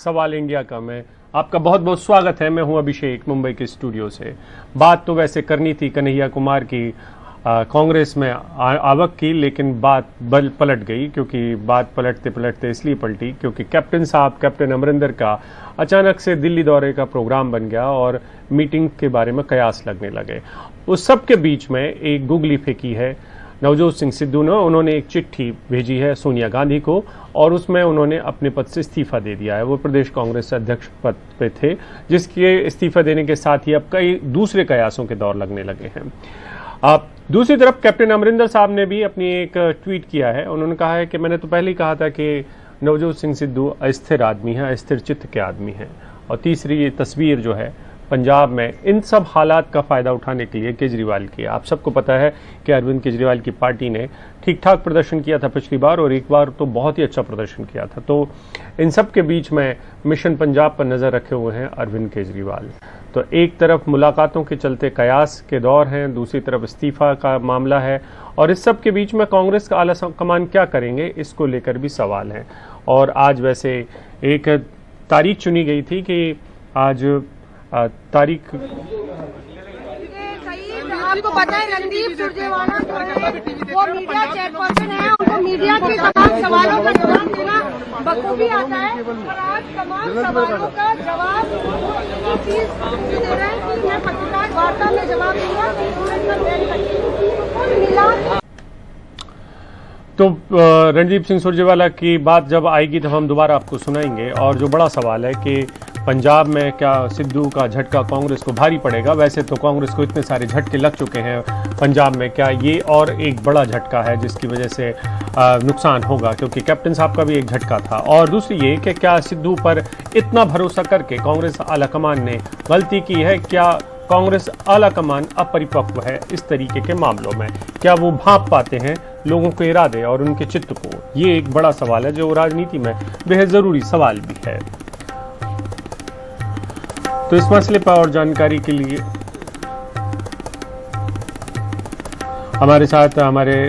सवाल इंडिया का में आपका बहुत बहुत स्वागत है। मैं हूं अभिषेक, मुंबई के स्टूडियो से। बात तो वैसे करनी थी कन्हैया कुमार की कांग्रेस में आवक की, लेकिन बात पलट गई। क्योंकि बात पलटते पलटते इसलिए पलटी क्योंकि कैप्टन अमरिंदर का अचानक से दिल्ली दौरे का प्रोग्राम बन गया और मीटिंग के बारे में कयास लगने लगे। उस सब के बीच में एक गुगली फेंकी है नवजोत सिंह सिद्धू ने। उन्होंने एक चिट्ठी भेजी है सोनिया गांधी को और उसमें उन्होंने अपने पद से इस्तीफा दे दिया है। वो प्रदेश कांग्रेस अध्यक्ष पद पे थे, जिसके इस्तीफा देने के साथ ही अब कई दूसरे कयासों के दौर लगने लगे हैं। अब दूसरी तरफ कैप्टन अमरिंदर साहब ने भी अपनी एक ट्वीट किया है। उन्होंने कहा है कि मैंने तो पहले ही कहा था कि नवजोत सिंह सिद्धू अस्थिर आदमी है, अस्थिर चित्त के आदमी हैं। और तीसरी ये तस्वीर जो है पंजाब में इन सब हालात का फायदा उठाने के लिए केजरीवाल की। आप सबको पता है कि अरविंद केजरीवाल की पार्टी ने ठीक ठाक प्रदर्शन किया था पिछली बार और एक बार तो बहुत ही अच्छा प्रदर्शन किया था। तो इन सब के बीच में मिशन पंजाब पर नजर रखे हुए हैं अरविंद केजरीवाल। तो एक तरफ मुलाकातों के चलते कयास के दौर हैं, दूसरी तरफ इस्तीफा का मामला है और इस सब के बीच में कांग्रेस का आला कमान क्या करेंगे, इसको लेकर भी सवाल है। और आज वैसे एक तारीख चुनी गई थी कि आज तारीख आपको पता है रणदीप सुरजेवाला वो मीडिया चेयरपर्सन है, उनको मीडिया के तमाम सवालों का जवाब देना बखूबी आता है। और आज तमाम सवालों का जवाब इसी चीज दे रहे हैं कि मैं पत्रकार वार्ता में जवाब दूंगा। तो रणदीप सिंह सुरजेवाला की बात जब आएगी तब हम दोबारा आपको सुनाएंगे। और जो बड़ा सवाल है कि पंजाब में क्या सिद्धू का झटका कांग्रेस को भारी पड़ेगा। वैसे तो कांग्रेस को इतने सारे झटके लग चुके हैं पंजाब में, क्या ये और एक बड़ा झटका है जिसकी वजह से नुकसान होगा, क्योंकि कैप्टन साहब का भी एक झटका था। और दूसरी ये कि क्या सिद्धू पर इतना भरोसा करके कांग्रेस आलाकमान ने गलती की है। क्या कांग्रेस आलाकमान अपरिपक्व है इस तरीके के मामलों में? क्या वो भांप पाते हैं लोगों के इरादे और उनके चित्त को? ये एक बड़ा सवाल है जो राजनीति में बेहद जरूरी सवाल भी है। तो इस मसले पर और जानकारी के लिए हमारे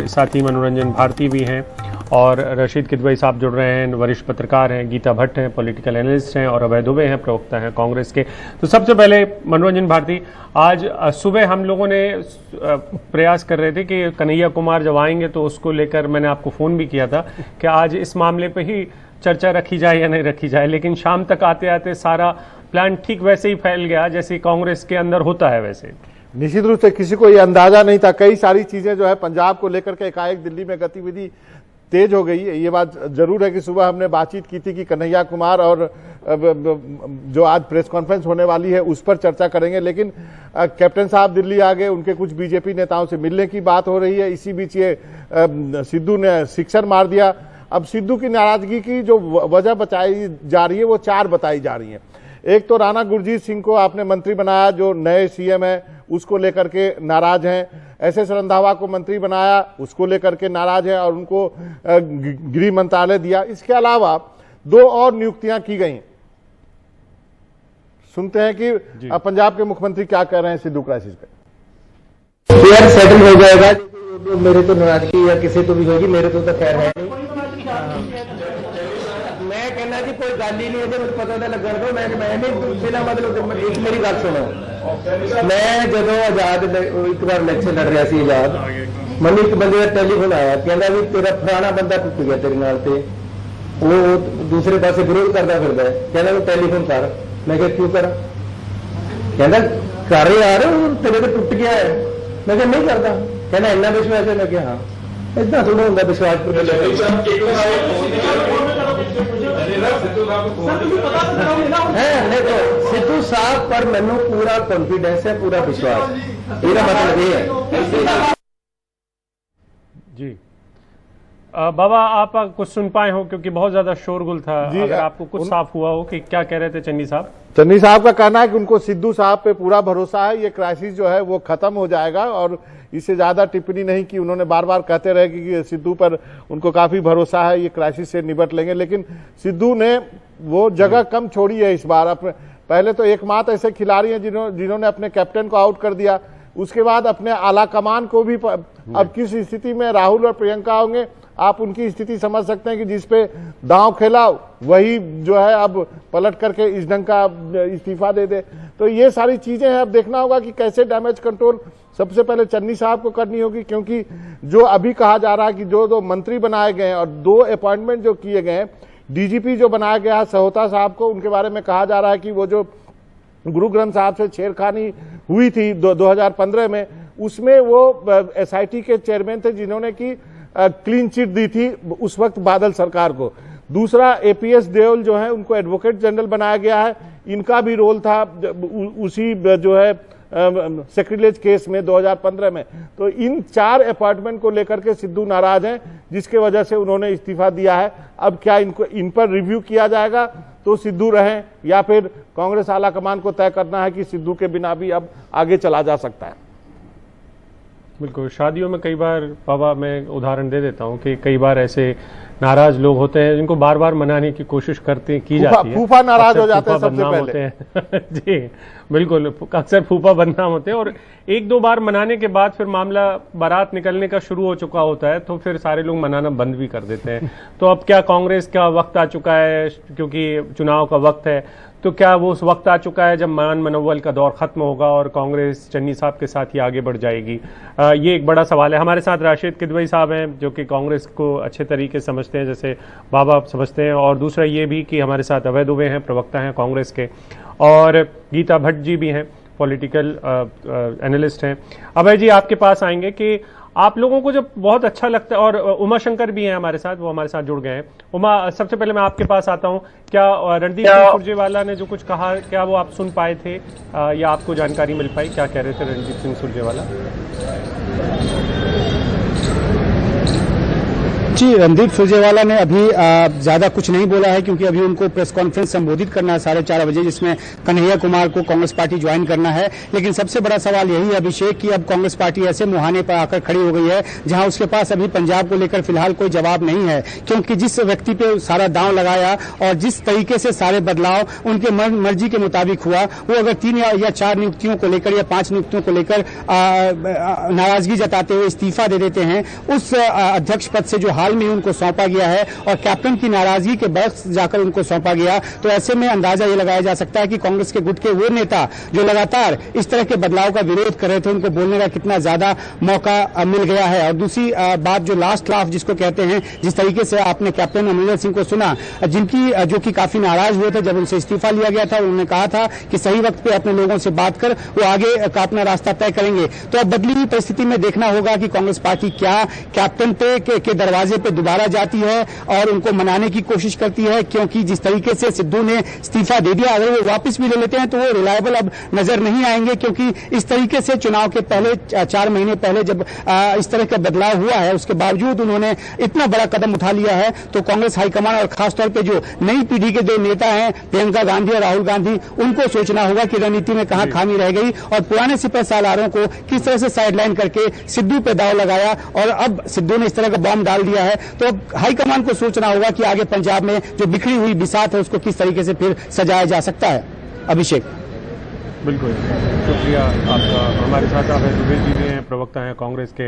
साथी मनोरंजन भारती भी हैं और रशीद किदवई साहब जुड़ रहे हैं, वरिष्ठ पत्रकार हैं, गीता भट्ट हैं, पॉलिटिकल एनालिस्ट हैं और अभय दुबे हैं, प्रवक्ता हैं कांग्रेस के। तो सबसे पहले मनोरंजन भारती, आज सुबह हम लोगों ने प्रयास कर रहे थे कि कन्हैया कुमार जब आएंगे तो उसको लेकर मैंने आपको फ़ोन भी किया था कि आज इस मामले पर ही चर्चा रखी जाए या नहीं रखी जाए, लेकिन शाम तक आते आते सारा प्लान ठीक वैसे ही फैल गया जैसे कांग्रेस के अंदर होता है। वैसे निश्चित रूप से किसी को ये अंदाजा नहीं था। कई सारी चीजें जो है पंजाब को लेकर के एकाएक दिल्ली में गतिविधि तेज हो गई है। ये बात जरूर है कि सुबह हमने बातचीत की थी कि कन्हैया कुमार और जो आज प्रेस कॉन्फ्रेंस होने वाली है उस पर चर्चा करेंगे, लेकिन कैप्टन साहब दिल्ली आ गए, उनके कुछ बीजेपी नेताओं से मिलने की बात हो रही है। इसी बीच ये सिद्धू ने सिक्सर मार दिया। अब सिद्धू की नाराजगी की जो वजह बताई जा रही है वो 4 बताई जा रही है। एक तो राणा गुरजीत सिंह को आपने मंत्री बनाया, जो नए सीएम है उसको लेकर के नाराज हैं। एसएस रंधावा को मंत्री बनाया, उसको लेकर के नाराज हैं और उनको गृह मंत्रालय दिया। इसके अलावा 2 और नियुक्तियां की गई। सुनते हैं कि पंजाब के मुख्यमंत्री क्या कह रहे हैं सिद्धू क्राइसिस पे। यार सेटल हो जाएगा, मेरे तो नाराजगी या किसी तो भी होगी, मेरे तो खैर है नहीं। मैं कहना जी कोई गल ही नहीं है, मुझे पता तो लगन दो। मैं नहीं बिना मतलब एक मेरी गल सुनो। मैं जदों आजाद एक बार इलेक्शन लड़ रहा सी आजाद, मैंने एक बंदे का टेलीफोन आया, कहना भी तेरा फलाना बंदा टुट गया तेरे नाल ते वो दूसरे पासे विरोध करता फिरदा है, कहना तू टेलीफोन कर। मैं कहा क्यों करा? कहना कर यार, तेरे तो टुट गया है। मैं कहा नहीं करता। कहना इन्ना विश्वास है? मैं कहा हाँ। इतना थोड़ा होंगे विश्वास सिद्धू साहब पर मैनू पूरा कॉन्फिडेंस है, पूरा विश्वास। मेरा मतलब ये है जी। बाबा आप कुछ सुन पाए हो क्योंकि बहुत ज्यादा शोरगुल था, अगर आपको कुछ साफ हुआ हो कि क्या कह रहे थे चन्नी साहब? चन्नी साहब का कहना है कि उनको सिद्धू साहब पे पूरा भरोसा है, ये क्राइसिस जो है वो खत्म हो जाएगा और इससे ज्यादा टिप्पणी नहीं की। उन्होंने बार बार कहते रहे कि सिद्धू पर उनको काफी भरोसा है, ये क्राइसिस से निपट लेंगे। लेकिन सिद्धू ने वो जगह कम छोड़ी है इस बार। पहले तो एकमात्र ऐसे खिलाड़ी हैं जिन्होंने अपने कैप्टन को आउट कर दिया, उसके बाद अपने आला कमान को भी। अब किस स्थिति में राहुल और प्रियंका होंगे आप उनकी स्थिति समझ सकते हैं कि जिसपे दांव खेला वही जो है अब पलट करके इस ढंग का इस्तीफा दे दे। तो ये सारी चीजें हैं, अब देखना होगा कि कैसे डैमेज कंट्रोल सबसे पहले चन्नी साहब को करनी होगी, क्योंकि जो अभी कहा जा रहा है कि जो 2 मंत्री बनाए गए हैं और 2 अपॉइंटमेंट जो किए गए हैं, डीजीपी जो बनाया गया है सहोता साहब को, उनके बारे में कहा जा रहा है कि वो जो गुरु ग्रंथ साहब से छेड़खानी हुई थी 2015 में, उसमें वो एसआईटी के चेयरमैन थे जिन्होंने की क्लीन चिट दी थी उस वक्त बादल सरकार को। दूसरा एपीएस देओल जो है उनको एडवोकेट जनरल बनाया गया है, इनका भी रोल था उसी जो है सेक्रेटरीज केस में 2015 में। तो इन 4 अपॉइंटमेंट को लेकर के सिद्धू नाराज हैं, जिसके वजह से उन्होंने इस्तीफा दिया है। अब क्या इन पर रिव्यू किया जाएगा तो सिद्धू रहें, या फिर कांग्रेस आला कमान को तय करना है कि सिद्धू के बिना भी अब आगे चला जा सकता है। बिल्कुल, शादियों में कई बार बाबा मैं उदाहरण दे देता हूं कि कई बार ऐसे नाराज लोग होते हैं जिनको बार बार मनाने की कोशिश की जाती है। फूफा नाराज हो जाते हैं सबसे पहले। होते हैं जी बिल्कुल, अक्सर फूफा बदनाम होते हैं और 1-2 बार मनाने के बाद फिर मामला बारात निकलने का शुरू हो चुका होता है तो फिर सारे लोग मनाना बंद भी कर देते हैं। तो अब क्या कांग्रेस का वक्त आ चुका है, क्योंकि चुनाव का वक्त है, तो क्या वो उस वक्त आ चुका है जब मान मनोबल का दौर खत्म होगा और कांग्रेस चन्नी साहब के साथ ही आगे बढ़ जाएगी? ये एक बड़ा सवाल है। हमारे साथ राशिद किदवई साहब हैं जो कि कांग्रेस को अच्छे तरीके से समझते हैं, जैसे बाबा समझते हैं, और दूसरा ये भी कि हमारे साथ अभय दुबे हैं, प्रवक्ता हैं कांग्रेस के, और गीता भट्ट जी भी हैं, पॉलिटिकल एनालिस्ट हैं। अभय जी आपके पास आएंगे कि आप लोगों को जब बहुत अच्छा लगता है, और उमा शंकर भी हैं हमारे साथ, वो हमारे साथ जुड़ गए हैं। उमा, सबसे पहले मैं आपके पास आता हूं, क्या रणदीप सिंह सुरजेवाला ने जो कुछ कहा क्या वो आप सुन पाए थे या आपको जानकारी मिल पाई? क्या कह रहे थे रणदीप सिंह सुरजेवाला? जी, रणदीप सुरजेवाला ने अभी ज्यादा कुछ नहीं बोला है, क्योंकि अभी उनको प्रेस कॉन्फ्रेंस संबोधित करना है 4:30 बजे, जिसमें कन्हैया कुमार को कांग्रेस पार्टी ज्वाइन करना है। लेकिन सबसे बड़ा सवाल यही है अभिषेक कि अब कांग्रेस पार्टी ऐसे मुहाने पर आकर खड़ी हो गई है जहां उसके पास अभी पंजाब को लेकर फिलहाल कोई जवाब नहीं है, क्योंकि जिस व्यक्ति पे सारा दांव लगाया और जिस तरीके से सारे बदलाव उनके मर्जी के मुताबिक हुआ, वो अगर 3 या 4 नियुक्तियों को लेकर या 5 नियुक्तियों को लेकर नाराजगी जताते हुए इस्तीफा दे देते हैं, उस अध्यक्ष पद से जो हाल में उनको सौंपा गया है और कैप्टन की नाराजगी के बरक्स जाकर उनको सौंपा गया, तो ऐसे में अंदाजा ये लगाया जा सकता है कि कांग्रेस के गुट के वो नेता जो लगातार इस तरह के बदलाव का विरोध कर रहे थे, उनको बोलने का कितना ज्यादा मौका मिल गया है। और दूसरी बात, जो लास्ट लाफ जिसको कहते हैं, जिस तरीके से आपने कैप्टन अमरिंदर सिंह को सुना, जो कि काफी नाराज हुए थे जब उनसे इस्तीफा लिया गया था, उन्होंने कहा था कि सही वक्त पे अपने लोगों से बात कर वो आगे का अपना रास्ता तय करेंगे। तो अब बदली हुई परिस्थिति में देखना होगा कि कांग्रेस पार्टी क्या कैप्टन के दरवाजे पे दोबारा जाती है और उनको मनाने की कोशिश करती है, क्योंकि जिस तरीके से सिद्धू ने इस्तीफा दे दिया, अगर वो वापस भी ले लेते हैं तो वो रिलायबल अब नजर नहीं आएंगे, क्योंकि इस तरीके से चुनाव के पहले 4 महीने पहले जब इस तरह का बदलाव हुआ है, उसके बावजूद उन्होंने इतना बड़ा कदम उठा लिया है। तो कांग्रेस हाईकमान और खासतौर पर जो नई पीढ़ी के 2 नेता हैं, प्रियंका गांधी और राहुल गांधी, उनको सोचना होगा कि रणनीति में कहां खामी रह गई और पुराने सिपह सालारों को किस तरह से साइडलाइन करके सिद्धू पे दाव लगाया, और अब सिद्धू ने इस तरह का बॉम्ब डाल दिया है। तो अब हाईकमान को सोचना होगा कि आगे पंजाब में जो बिखरी हुई बिसात है उसको किस तरीके से फिर सजाया जा सकता है। अभिषेक। बिल्कुल, शुक्रिया आपका। हमारे साथ अभय दुबे जी भी हैं, प्रवक्ता हैं कांग्रेस के।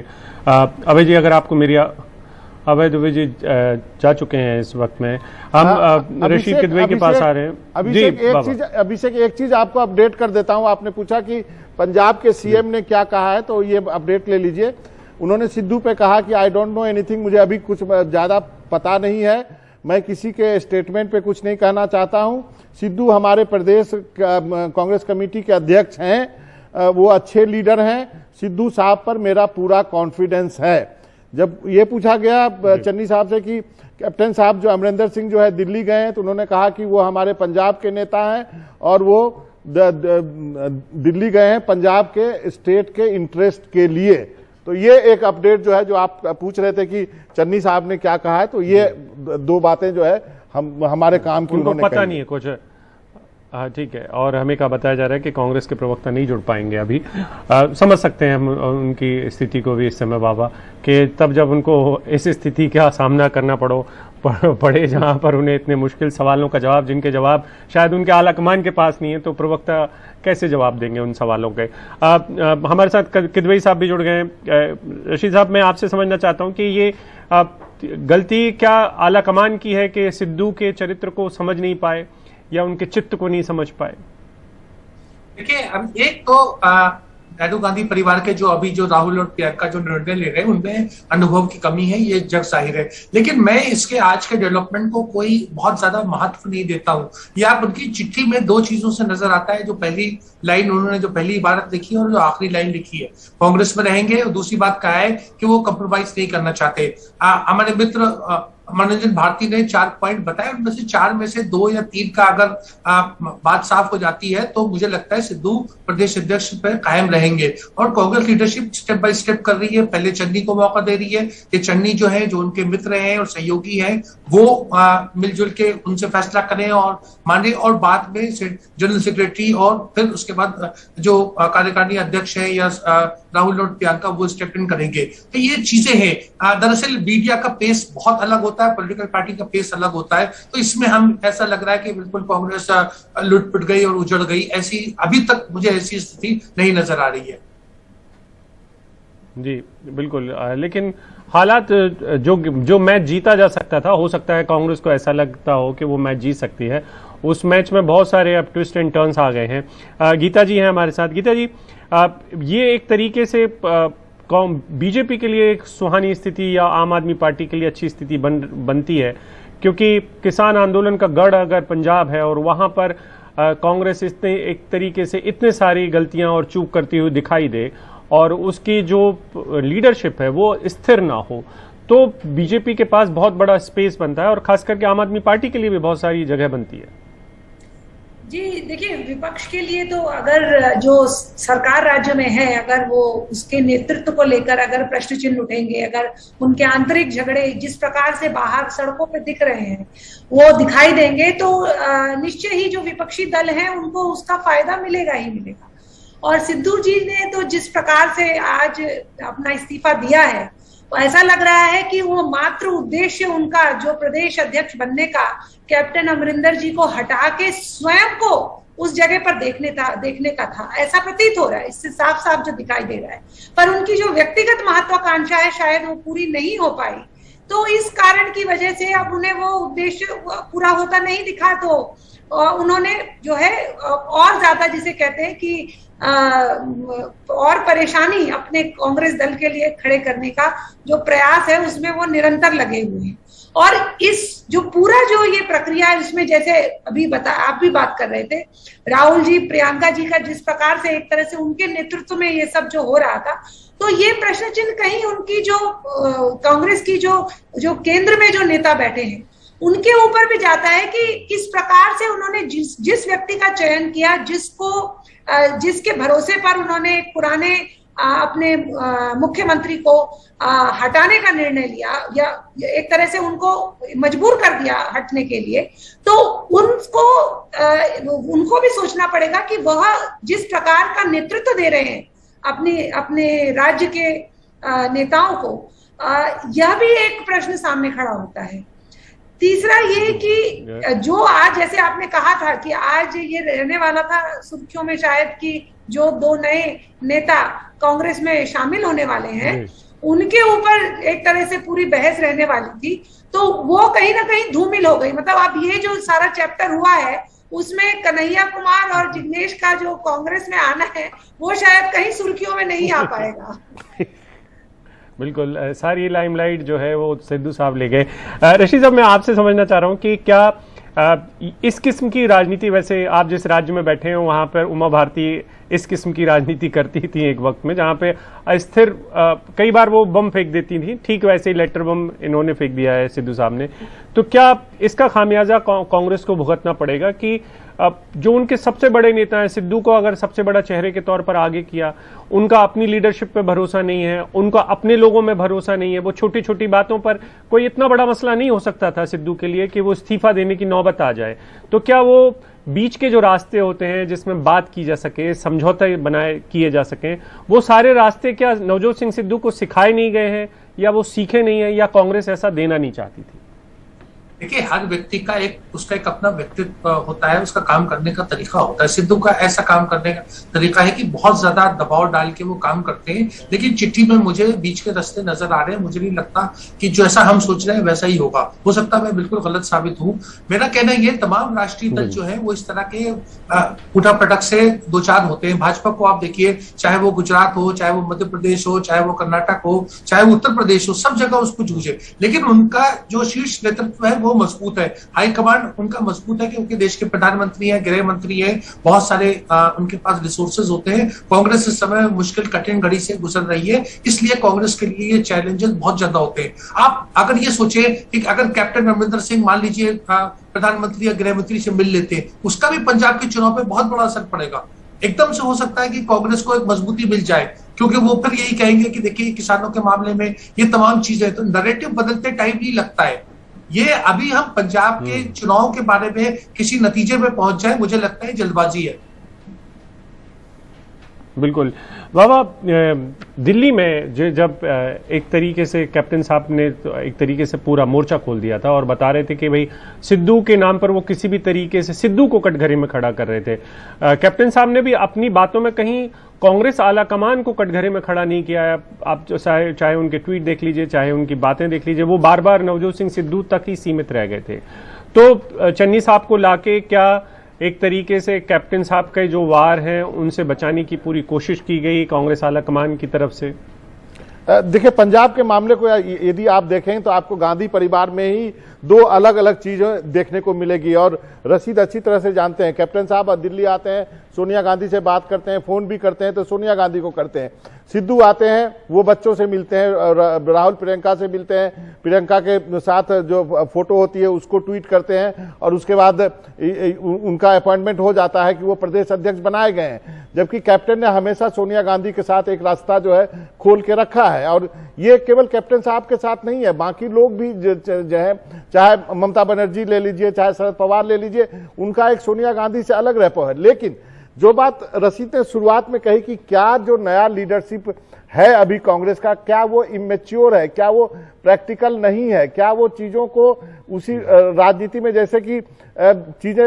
अभय जी, अगर आपको मेरी अभय दुबे जी जा चुके हैं इस वक्त में, हम रशीद किदवई के पास आ रहे हैं। अभिषेक, एक चीज आपको अपडेट कर देता हूं। आपने पूछा कि पंजाब के सीएम ने क्या कहा है, तो ये अपडेट ले लीजिए। उन्होंने सिद्धू पे कहा कि आई डोंट नो एनीथिंग, मुझे अभी कुछ ज्यादा पता नहीं है, मैं किसी के स्टेटमेंट पे कुछ नहीं कहना चाहता हूं। सिद्धू हमारे प्रदेश कांग्रेस कमेटी के अध्यक्ष हैं, वो अच्छे लीडर हैं, सिद्धू साहब पर मेरा पूरा कॉन्फिडेंस है। जब ये पूछा गया चन्नी साहब से कि कैप्टन साहब जो अमरिंदर सिंह जो है दिल्ली गए हैं, तो उन्होंने कहा कि वो हमारे पंजाब के नेता हैं और वो दिल्ली गए हैं पंजाब के स्टेट के इंटरेस्ट के लिए। तो ये एक अपडेट जो है, जो आप पूछ रहे थे कि चन्नी साहब ने क्या कहा है, तो ये 2 बातें जो है हमारे काम की उन्होंने पता नहीं है कुछ। हाँ ठीक है, और हमें क्या बताया जा रहा है कि कांग्रेस के प्रवक्ता नहीं जुड़ पाएंगे अभी। समझ सकते हैं हम उनकी स्थिति को भी इस समय बाबा, कि तब जब उनको इस स्थिति का सामना करना पड़े जहां पर उन्हें इतने मुश्किल सवालों का जवाब, जिनके जवाब शायद उनके आला कमान के पास नहीं है, तो प्रवक्ता कैसे जवाब देंगे उन सवालों के। हमारे साथ किदवई साहब भी जुड़ गए हैं। रशीद साहब, मैं आपसे समझना चाहता हूं कि ये गलती क्या आला कमान की है कि सिद्धू के चरित्र को समझ नहीं पाए या उनके चित्त को नहीं समझ पाए? देखिए, अब एक तो नेहरू गांधी परिवार के जो अभी जो राहुल और प्रियंका जो निर्णय ले रहे हैं उनमें अनुभव की कमी है, ये जग जाहिर है। लेकिन मैं इसके आज के डेवलपमेंट को कोई बहुत ज्यादा महत्व नहीं देता हूँ। ये आप उनकी चिट्ठी में दो चीजों से नजर आता है। जो पहली लाइन उन्होंने जो पहली इबारत लिखी है और जो आखिरी लाइन लिखी है, कांग्रेस में रहेंगे, और दूसरी बात क्या है कि वो कंप्रोमाइज नहीं करना चाहते। हमारे मित्र मनोरंजन भारती ने 4 पॉइंट बताए, उनमें से 4 में से 2 या 3 का अगर बात साफ हो जाती है तो मुझे लगता है सिद्धू प्रदेश अध्यक्ष पर कायम रहेंगे। और Congress leadership step by step कर रही है। पहले चन्नी को मौका दे रही है कि चन्नी जो है, जो उनके मित्र हैं और सहयोगी हैं, वो मिलजुल के उनसे फैसला करें और माने, और बाद में जनरल सेक्रेटरी और फिर उसके बाद जो कार्यकारिणी अध्यक्ष है या राहुल और प्रियंका वो स्टेप इन करेंगे। तो ये चीजें हैं। दरअसल मीडिया का पेस बहुत अलग होता है, पॉलिटिकल पार्टी का पेस अलग होता है। तो इसमें हम ऐसा लग रहा है कि बिल्कुल कांग्रेस लुट-पुट गई और उजड़ गई, ऐसी अभी तक मुझे ऐसी स्थिति नहीं नजर आ रही है। जी बिल्कुल, लेकिन हालात जो मैच जीता जा सकता था, हो सकता है कांग्रेस को ऐसा लगता हो कि वो मैच जीत सकती है, उस मैच में बहुत सारे अब ट्विस्ट एंड टर्न्स आ गए हैं। गीता जी हैं हमारे साथ। गीता जी, ये एक तरीके से बीजेपी के लिए एक सुहानी स्थिति या आम आदमी पार्टी के लिए अच्छी स्थिति बनती है, क्योंकि किसान आंदोलन का गढ़ अगर पंजाब है और वहां पर कांग्रेस इतने एक तरीके से इतने सारी गलतियां और चूक करती हुई दिखाई दे और उसकी जो लीडरशिप है वो स्थिर ना हो, तो बीजेपी के पास बहुत बड़ा स्पेस बनता है और खास करके आम आदमी पार्टी के लिए भी बहुत सारी जगह बनती है। जी देखिए, विपक्ष के लिए तो अगर जो सरकार राज्य में है, अगर वो उसके नेतृत्व को लेकर अगर प्रश्न चिन्ह उठेंगे, अगर उनके आंतरिक झगड़े जिस प्रकार से बाहर सड़कों पे दिख रहे हैं वो दिखाई देंगे, तो निश्चय ही जो विपक्षी दल है उनको उसका फायदा मिलेगा ही मिलेगा। और सिद्धू जी ने तो जिस प्रकार से आज अपना इस्तीफा दिया है, तो ऐसा लग रहा है कि वो मात्र उद्देश्य उनका जो प्रदेश अध्यक्ष बनने का, कैप्टन अमरिंदर जी को हटा के स्वयं को उस जगह पर देखने का था, ऐसा प्रतीत हो रहा है। इससे साफ साफ जो दिखाई दे रहा है, पर उनकी जो व्यक्तिगत महत्वाकांक्षा है शायद वो पूरी नहीं हो पाई, तो इस कारण की वजह से अब उन्हें वो उद्देश्य पूरा होता नहीं दिखा, तो उन्होंने जो है और ज्यादा जिसे कहते हैं कि और परेशानी अपने कांग्रेस दल के लिए खड़े करने का जो प्रयास है उसमें वो निरंतर लगे हुए हैं। और इस जो पूरा जो ये प्रक्रिया है उसमें, जैसे अभी आप भी बात कर रहे थे, राहुल जी प्रियंका जी का जिस प्रकार से एक तरह से उनके नेतृत्व में ये सब जो हो रहा था, तो ये प्रश्न चिन्ह कहीं उनकी जो कांग्रेस की जो केंद्र में जो नेता बैठे हैं उनके ऊपर भी जाता है कि किस प्रकार से उन्होंने जिस व्यक्ति का चयन किया, जिसके भरोसे पर उन्होंने पुराने अपने मुख्यमंत्री को हटाने का निर्णय लिया या एक तरह से उनको मजबूर कर दिया हटने के लिए, तो उनको भी सोचना पड़ेगा कि वह जिस प्रकार का नेतृत्व दे रहे हैं अपने राज्य के नेताओं को, यह भी एक प्रश्न सामने खड़ा होता है। तीसरा ये कि जो आज, जैसे आपने कहा था कि आज ये रहने वाला था सुर्खियों में शायद कि जो 2 नए नेता कांग्रेस में शामिल होने वाले हैं उनके ऊपर एक तरह से पूरी बहस रहने वाली थी, तो वो कहीं ना कहीं धूमिल हो गई। मतलब अब ये जो सारा चैप्टर हुआ है उसमें कन्हैया कुमार और जिग्नेश का जो कांग्रेस में आना है वो शायद कहीं सुर्खियों में नहीं आ पाएगा। बिल्कुल, सारी लाइमलाइट जो है वो सिद्धू साहब ले गए। रशीद साहब, मैं आपसे समझना चाह रहा हूँ कि क्या इस किस्म की राजनीति, वैसे आप जिस राज्य में बैठे हो वहाँ पर उमा भारती इस किस्म की राजनीति करती थी एक वक्त में, जहाँ पे अस्थिर कई बार वो बम फेंक देती थी, ठीक वैसे ही लेटर बम इन्होंने फेंक दिया है सिद्धू साहब ने, तो क्या इसका खामियाजा कांग्रेस को भुगतना पड़ेगा कि जो उनके सबसे बड़े नेता हैं, सिद्धू को अगर सबसे बड़ा चेहरे के तौर पर आगे किया, उनका अपनी लीडरशिप पे भरोसा नहीं है, उनका अपने लोगों में भरोसा नहीं है, वो छोटी छोटी बातों पर कोई इतना बड़ा मसला नहीं हो सकता था सिद्धू के लिए कि वो इस्तीफा देने की नौबत आ जाए, तो क्या वो बीच के जो रास्ते होते हैं जिसमें बात की जा सके, समझौते किए जा सकें, वो सारे रास्ते क्या नवजोत सिंह सिद्धू को सिखाए नहीं गए हैं, या वो सीखे नहीं है, या कांग्रेस ऐसा देना नहीं चाहती थी? देखिए, हर व्यक्ति का उसका एक अपना व्यक्तित्व होता है, उसका काम करने का तरीका होता है। सिद्धू का ऐसा काम करने का तरीका है कि बहुत ज्यादा दबाव डाल के वो काम करते हैं, लेकिन चिट्ठी में मुझे बीच के रास्ते नजर आ रहे हैं। मुझे नहीं लगता कि जो ऐसा हम सोच रहे हैं वैसा ही होगा। हो सकता है मैं बिल्कुल गलत साबित हूं। मेरा कहना ये, तमाम राष्ट्रीय दल जो है वो इस तरह के उठापटक से दो चार होते हैं। भाजपा को आप देखिए, चाहे वो गुजरात हो, चाहे वो मध्य प्रदेश हो, चाहे वो कर्नाटक हो, चाहे वो उत्तर प्रदेश हो, सब जगह उसको जूझे, लेकिन उनका जो शीर्ष नेतृत्व है वो मजबूत है। हाईकमांड उनका मजबूत है क्योंकि देश के प्रधानमंत्री हैं, गृह मंत्री हैं, बहुत सारे उनके पास रिसोर्सेज होते हैं। कांग्रेस इस समय मुश्किल कठिन घड़ी से गुजर रही है, इसलिए कांग्रेस के लिए ये चैलेंजेस बहुत ज्यादा होते हैं। आप अगर ये सोचे कि अगर कैप्टन अमरिंदर सिंह मान लीजिए प्रधानमंत्री या गृह मंत्री से मिल लेते हैं, उसका भी पंजाब के चुनाव पे बहुत बड़ा असर पड़ेगा। एकदम से हो सकता है कि कांग्रेस को एक मजबूती मिल जाए, क्योंकि वो फिर यही कहेंगे कि देखिए किसानों के मामले में ये तमाम चीजें, तो नैरेटिव बदलते टाइम ही लगता है। ये अभी हम पंजाब के चुनाव के बारे में किसी नतीजे में पहुंच जाए, मुझे लगता है जल्दबाजी है। बिल्कुल बाबा, दिल्ली में जब एक तरीके से कैप्टन साहब ने तो एक तरीके से पूरा मोर्चा खोल दिया था और बता रहे थे कि भाई सिद्धू के नाम पर वो किसी भी तरीके से सिद्धू को कटघरे में खड़ा कर रहे थे। कैप्टन साहब ने भी अपनी बातों में कहीं कांग्रेस आला कमान को कटघरे में खड़ा नहीं किया है। आप जो चाहे उनके ट्वीट देख लीजिए, चाहे उनकी बातें देख लीजिए, वो बार बार नवजोत सिंह सिद्धू तक ही सीमित रह गए थे। तो चन्नी साहब को लाके क्या एक तरीके से कैप्टन साहब के जो वार हैं उनसे बचाने की पूरी कोशिश की गई कांग्रेस आला कमान की तरफ से? देखिए, पंजाब के मामले को यदि आप देखें तो आपको गांधी परिवार में ही दो अलग अलग चीजें देखने को मिलेगी। और रशीद अच्छी तरह से जानते हैं, कैप्टन साहब दिल्ली आते हैं, सोनिया गांधी से बात करते हैं, फोन भी करते हैं तो सोनिया गांधी को करते हैं। सिद्धू आते हैं, वो बच्चों से मिलते हैं, राहुल प्रियंका से मिलते हैं, प्रियंका के साथ जो फोटो होती है उसको ट्वीट करते हैं, और उसके बाद उनका अपॉइंटमेंट हो जाता है कि वो प्रदेश अध्यक्ष बनाए गए हैं। जबकि कैप्टन ने हमेशा सोनिया गांधी के साथ एक रास्ता जो है खोल के रखा है। और ये केवल कैप्टन साहब के साथ नहीं है, बाकी लोग भी जो है, चाहे ममता बनर्जी ले लीजिए, चाहे शरद पवार ले लीजिए, उनका एक सोनिया गांधी से अलग रेपो है। लेकिन जो बात रशीद ने शुरुआत में कही कि क्या जो नया लीडरशिप है अभी कांग्रेस का, क्या वो इमेच्योर है, क्या वो प्रैक्टिकल नहीं है, क्या वो चीजों को उसी राजनीति में जैसे कि चीजें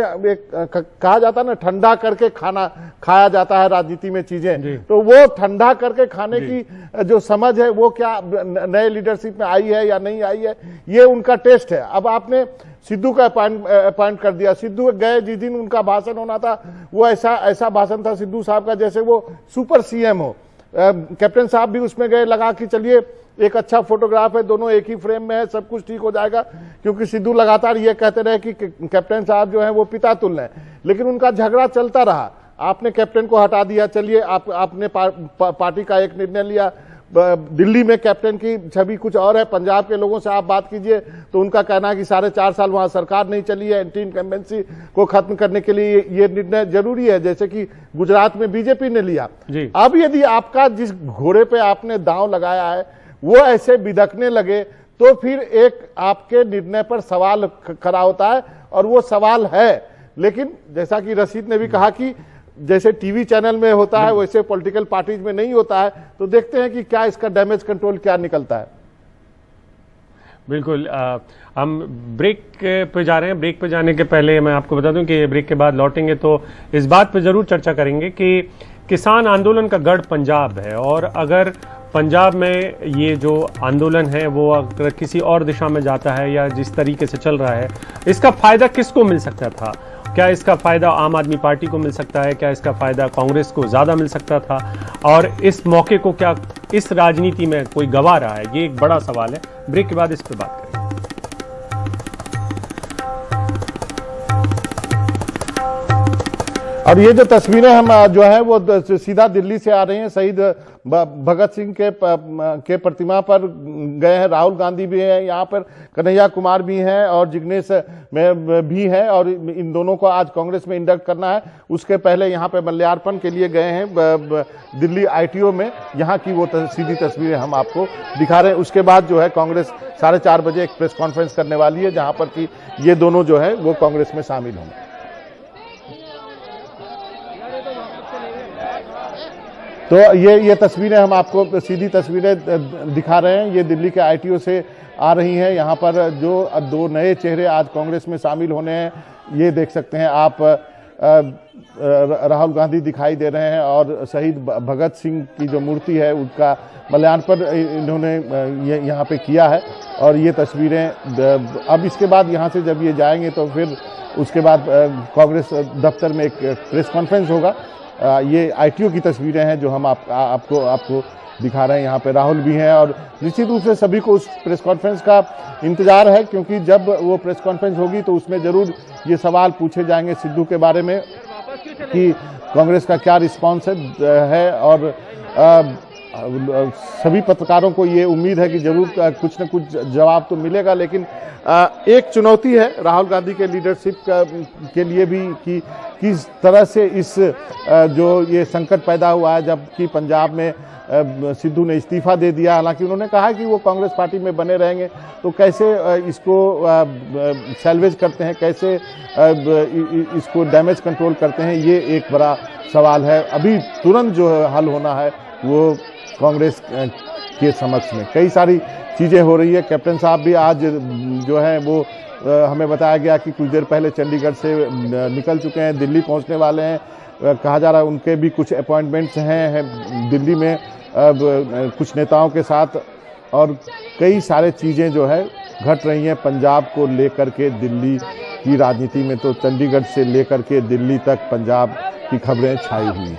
कहा जाता है ना, ठंडा करके खाना खाया जाता है राजनीति में चीजें, तो वो ठंडा करके खाने की जो समझ है वो क्या नए लीडरशिप में आई है या नहीं आई है, ये उनका टेस्ट है। अब आपने सिद्धू का अपॉइंट कर दिया। सिद्धू गए जिस दिन उनका भाषण होना था, वो ऐसा भाषण था सिद्धू साहब का जैसे वो सुपर सीएम हो। कैप्टन साहब भी उसमें गए, लगा कि चलिए एक अच्छा फोटोग्राफ है, दोनों एक ही फ्रेम में है, सब कुछ ठीक हो जाएगा, क्योंकि सिद्धू लगातार ये कहते रहे कि कैप्टन साहब जो है वो पिता तुल्य हैं। लेकिन उनका झगड़ा चलता रहा, आपने कैप्टन को हटा दिया, चलिए आपने पार्टी का एक निर्णय लिया। दिल्ली में कैप्टन की छवि कुछ और है, पंजाब के लोगों से आप बात कीजिए तो उनका कहना है कि 4.5 साल वहां सरकार नहीं चली है, एंटी इनकम्बेंसी को खत्म करने के लिए ये निर्णय जरूरी है, जैसे कि गुजरात में बीजेपी ने लिया। अब यदि आपका जिस घोड़े पे आपने दांव लगाया है वो ऐसे बिदकने लगे तो फिर एक आपके निर्णय पर सवाल खड़ा होता है, और वो सवाल है। लेकिन जैसा कि रशीद ने भी कहा कि जैसे टीवी चैनल में होता है वैसे पॉलिटिकल पार्टीज में नहीं होता है, तो देखते हैं कि क्या इसका डैमेज कंट्रोल क्या निकलता है। बिल्कुल, हम ब्रेक पे जा रहे हैं। ब्रेक पे जाने के पहले मैं आपको बता दूं कि ब्रेक के बाद लौटेंगे तो इस बात पे जरूर चर्चा करेंगे कि किसान आंदोलन का गढ़ पंजाब है, और अगर पंजाब में ये जो आंदोलन है वो अगर किसी और दिशा में जाता है या जिस तरीके से चल रहा है, इसका फायदा किसको मिल सकता था? क्या इसका फायदा आम आदमी पार्टी को मिल सकता है? क्या इसका फायदा कांग्रेस को ज्यादा मिल सकता था? और इस मौके को क्या इस राजनीति में कोई गवा रहा है? ये एक बड़ा सवाल है। ब्रेक के बाद इस पर बात करेंगे। और ये जो तस्वीरें हम जो है वो सीधा दिल्ली से आ रही हैं, शहीद भगत सिंह के प्रतिमा पर गए हैं। राहुल गांधी भी हैं यहाँ पर, कन्हैया कुमार भी हैं और जिग्नेश में भी हैं, और इन दोनों को आज कांग्रेस में इंडक्ट करना है। उसके पहले यहाँ पे मल्यार्पण के लिए गए हैं दिल्ली ITO में। यहाँ की वो सीधी तस्वीरें हम आपको दिखा रहे हैं। उसके बाद जो है कांग्रेस 4:30 बजे एक प्रेस कॉन्फ्रेंस करने वाली है, जहाँ पर कि ये दोनों जो है वो कांग्रेस में शामिल होंगे। तो ये तस्वीरें हम आपको सीधी तस्वीरें दिखा रहे हैं। ये दिल्ली के ITO से आ रही हैं। यहाँ पर जो 2 नए चेहरे आज कांग्रेस में शामिल होने हैं, ये देख सकते हैं आप, राहुल गांधी दिखाई दे रहे हैं और शहीद भगत सिंह की जो मूर्ति है उसका माल्यार्पण इन्होंने यहाँ पे किया है। और ये तस्वीरें अब इसके बाद यहाँ से जब ये जाएंगे तो फिर उसके बाद कांग्रेस दफ्तर में एक प्रेस कॉन्फ्रेंस होगा। ये ITO की तस्वीरें हैं जो हम आपको दिखा रहे हैं। यहाँ पे राहुल भी हैं और निश्चित रूप से सभी को उस प्रेस कॉन्फ्रेंस का इंतजार है, क्योंकि जब वो प्रेस कॉन्फ्रेंस होगी तो उसमें जरूर ये सवाल पूछे जाएंगे सिद्धू के बारे में कि कांग्रेस का क्या रिस्पॉन्स है। और सभी पत्रकारों को ये उम्मीद है कि जरूर कुछ न कुछ जवाब तो मिलेगा, लेकिन एक चुनौती है राहुल गांधी के लीडरशिप के लिए भी कि किस तरह से इस जो ये संकट पैदा हुआ है, जबकि पंजाब में सिद्धू ने इस्तीफा दे दिया। हालांकि उन्होंने कहा कि वो कांग्रेस पार्टी में बने रहेंगे, तो कैसे इसको सैल्वेज करते हैं, कैसे इसको डैमेज कंट्रोल करते हैं, ये एक बड़ा सवाल है। अभी तुरंत जो हल होना है वो कांग्रेस के समक्ष में कई सारी चीज़ें हो रही है। कैप्टन साहब भी आज जो है वो हमें बताया गया कि कुछ देर पहले चंडीगढ़ से निकल चुके हैं, दिल्ली पहुंचने वाले हैं। कहा जा रहा है उनके भी कुछ अपॉइंटमेंट्स हैं दिल्ली में कुछ नेताओं के साथ, और कई सारे चीज़ें जो है घट रही हैं पंजाब को लेकर के। दिल्ली की राजनीति में तो चंडीगढ़ से लेकर के दिल्ली तक पंजाब की खबरें छाई हुई हैं।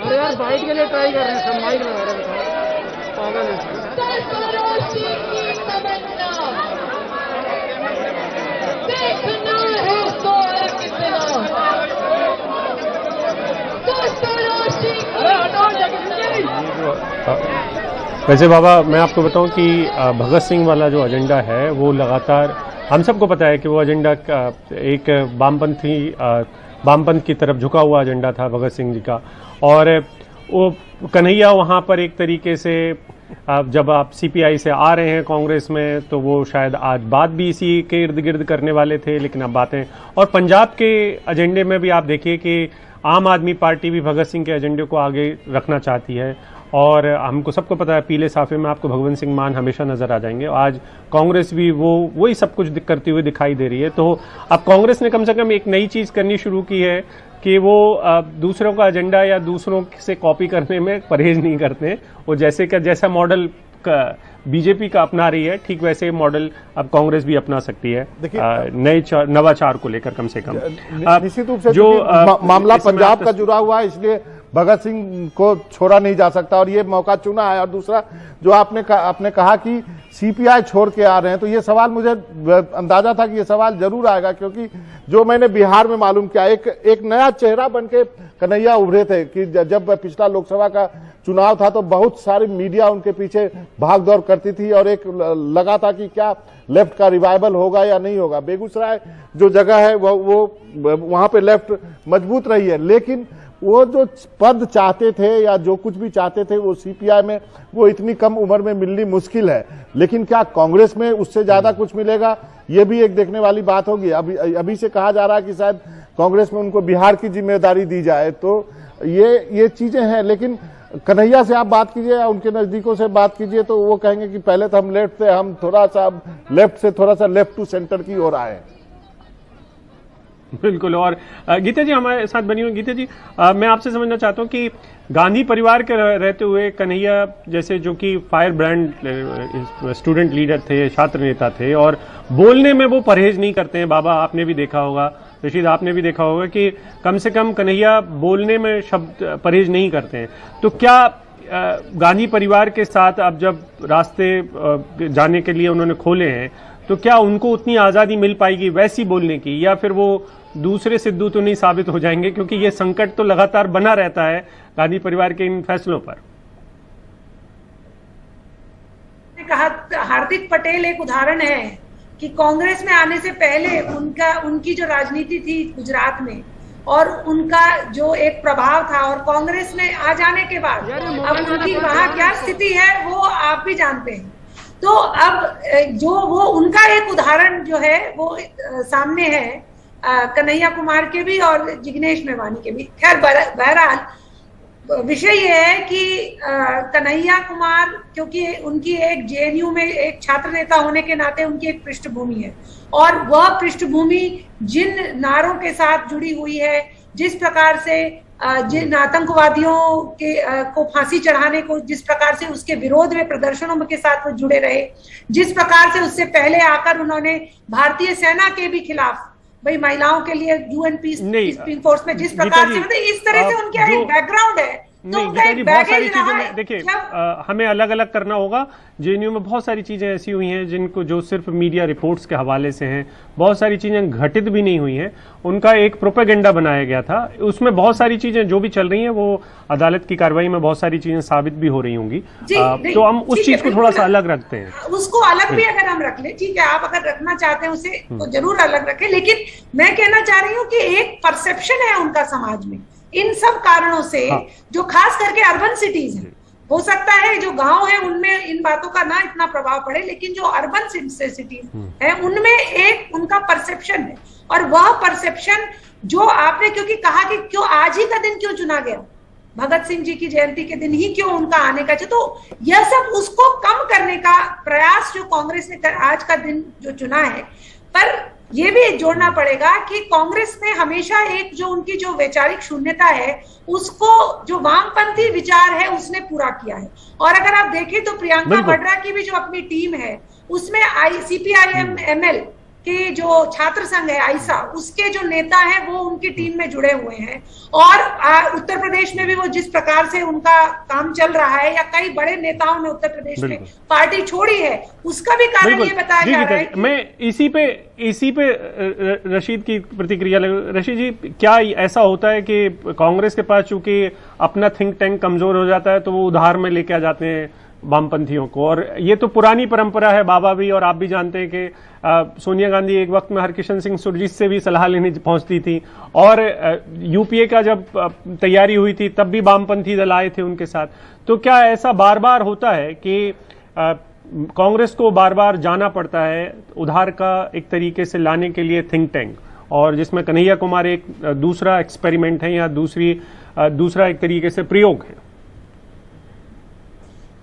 अरे यार बाइट के लिए ट्राई कर रहे हैं, सब माइक लगा रहे हैं, पागल है। वैसे बाबा मैं आपको बताऊं कि भगत सिंह वाला जो एजेंडा है वो लगातार हम सबको पता है कि वो एजेंडा एक वामपंथ की तरफ झुका हुआ एजेंडा था भगत सिंह जी का। और वो कन्हैया वहाँ पर एक तरीके से जब आप CPI से आ रहे हैं कांग्रेस में, तो वो शायद आज बात भी इसी के इर्द गिर्द करने वाले थे, लेकिन अब बातें और पंजाब के एजेंडे में भी आप देखिए कि आम आदमी पार्टी भी भगत सिंह के एजेंडे को आगे रखना चाहती है। और हमको सबको पता है पीले साफे में आपको भगवंत सिंह मान हमेशा नजर आ जाएंगे। आज कांग्रेस भी वही सब कुछ करती हुई दिखाई दे रही है। तो अब कांग्रेस ने कम से कम एक नई चीज करनी शुरू की है कि वो दूसरों का एजेंडा या दूसरों से कॉपी करने में परहेज नहीं करते। वो जैसा मॉडल बीजेपी का अपना रही है, ठीक वैसे मॉडल अब कांग्रेस भी अपना सकती है नए नवाचार को लेकर। कम से कम निश्चित रूप से जो मामला पंजाब का जुड़ा हुआ है, इसलिए भगत सिंह को छोड़ा नहीं जा सकता और ये मौका चुना है। और दूसरा जो आपने कहा कि CPI छोड़ के आ रहे हैं, तो ये सवाल मुझे अंदाजा था कि ये सवाल जरूर आएगा, क्योंकि जो मैंने बिहार में मालूम किया, एक नया चेहरा बनके कन्हैया उभरे थे कि जब पिछला लोकसभा का चुनाव था तो बहुत सारी मीडिया उनके पीछे भाग दौड़ करती थी और एक लगा था कि क्या लेफ्ट का रिवाइवल होगा या नहीं होगा। बेगूसराय जो जगह है वो वहां पे लेफ्ट मजबूत रही है, लेकिन वो जो पद चाहते थे या जो कुछ भी चाहते थे वो CPI में वो इतनी कम उम्र में मिलनी मुश्किल है। लेकिन क्या कांग्रेस में उससे ज्यादा कुछ मिलेगा, ये भी एक देखने वाली बात होगी। अभी से कहा जा रहा है कि शायद कांग्रेस में उनको बिहार की जिम्मेदारी दी जाए, तो ये चीजें हैं। लेकिन कन्हैया से आप बात कीजिए या उनके नजदीकों से बात कीजिए तो वो कहेंगे कि पहले तो हम लेफ्ट थे, हम थोड़ा सा लेफ्ट से थोड़ा सा लेफ्ट टू सेंटर की ओर आए। बिल्कुल। और गीता जी हमारे साथ बनी हुई। गीता जी मैं आपसे समझना चाहता हूं कि गांधी परिवार के रहते हुए कन्हैया जैसे जो कि फायर ब्रांड स्टूडेंट लीडर थे, छात्र नेता थे, और बोलने में वो परहेज नहीं करते हैं। बाबा आपने भी देखा होगा, रशीद आपने भी देखा होगा कि कम से कम कन्हैया बोलने में शब्द परहेज नहीं करते हैं। तो क्या गांधी परिवार के साथ अब जब रास्ते जाने के लिए उन्होंने खोले हैं, तो क्या उनको उतनी आजादी मिल पाएगी वैसी बोलने की, या फिर वो दूसरे सिद्धू तो नहीं साबित हो जाएंगे, क्योंकि ये संकट तो लगातार बना रहता है गांधी परिवार के इन फैसलों पर? कहा हार्दिक पटेल एक उदाहरण है कि कांग्रेस में आने से पहले उनकी जो राजनीति थी गुजरात में और उनका जो एक प्रभाव था, और कांग्रेस में आ जाने के बाद अब उनकी वहां क्या स्थिति है वो आप भी जानते हैं। तो अब जो वो उनका एक उदाहरण जो है वो सामने है कन्हैया कुमार के भी और जिग्नेश मेवानी के भी। खैर बहरहाल विषय ये है कि कन्हैया कुमार, क्योंकि उनकी एक जेएनयू में एक छात्र नेता होने के नाते उनकी एक पृष्ठभूमि है, और वह पृष्ठभूमि जिन नारों के साथ जुड़ी हुई है, जिस प्रकार से जिन आतंकवादियों के को फांसी चढ़ाने को, जिस प्रकार से उसके विरोध में प्रदर्शनों के साथ वो जुड़े रहे, जिस प्रकार से उससे पहले आकर उन्होंने भारतीय सेना के भी खिलाफ, भाई महिलाओं के लिए यूएन पीस फोर्स में जिस प्रकार से, मतलब इस तरह से उनका एक बैकग्राउंड है। नहीं गीता जी, बहुत सारी चीजें में देखिए हमें अलग अलग करना होगा। जेएनयू में बहुत सारी चीजें ऐसी हुई हैं जिनको जो सिर्फ मीडिया रिपोर्ट्स के हवाले से हैं, बहुत सारी चीजें घटित भी नहीं हुई हैं, उनका एक प्रोपेगेंडा बनाया गया था। उसमें बहुत सारी चीजें जो भी चल रही हैं वो अदालत की कार्रवाई में बहुत सारी चीजें साबित भी हो रही होंगी, तो हम उस चीज को थोड़ा सा अलग रखते हैं। उसको अलग भी अगर हम रख ले, ठीक है, आप अगर रखना चाहते हैं उसे तो जरूर अलग रखें, लेकिन मैं कहना चाह रही हूँ कि एक परसेप्शन है उनका समाज में इन सब कारणों से, जो खास करके अर्बन सिटीज हैं। हो सकता है जो गांव है उनमें इन बातों का ना इतना प्रभाव पड़े, लेकिन जो अर्बन सिटीज है उनमें एक उनका परसेप्शन है, और वह परसेप्शन जो आपने क्योंकि कहा कि क्यों आज ही का दिन क्यों चुना गया, भगत सिंह जी की जयंती के दिन ही क्यों उनका आने का, तो यह सब उसको कम करने का प्रयास जो कांग्रेस ने आज का दिन जो चुना है। पर ये भी जोड़ना पड़ेगा कि कांग्रेस ने हमेशा एक जो उनकी जो वैचारिक शून्यता है उसको, जो वामपंथी विचार है उसने पूरा किया है। और अगर आप देखें तो प्रियंका वाड्रा की भी जो अपनी टीम है उसमें CPIM ML के जो छात्र संघ है आइसा, उसके जो नेता हैं वो उनकी टीम में जुड़े हुए हैं, और उत्तर प्रदेश में भी वो जिस प्रकार से उनका काम चल रहा है, या कई बड़े नेताओं ने उत्तर प्रदेश में पार्टी छोड़ी है, उसका भी कारण ये बताया जा रहा है। मैं इसी पे रशीद की प्रतिक्रिया रशीद जी, क्या ऐसा होता है कि कांग्रेस के पास चूंकि अपना थिंक टैंक कमजोर हो जाता है तो वो उधार में लेके आ जाते हैं वामपंथियों को, और ये तो पुरानी परंपरा है, बाबा भी और आप भी जानते हैं कि सोनिया गांधी एक वक्त में हरकिशन सिंह सुरजीत से भी सलाह लेने पहुंचती थी, और यूपीए का जब तैयारी हुई थी तब भी वामपंथी दल आए थे उनके साथ। तो क्या ऐसा बार बार होता है कि कांग्रेस को बार बार जाना पड़ता है उधार का एक तरीके से लाने के लिए थिंक टैंक, और जिसमें कन्हैया कुमार एक दूसरा एक्सपेरिमेंट है या दूसरा एक तरीके से प्रयोग है?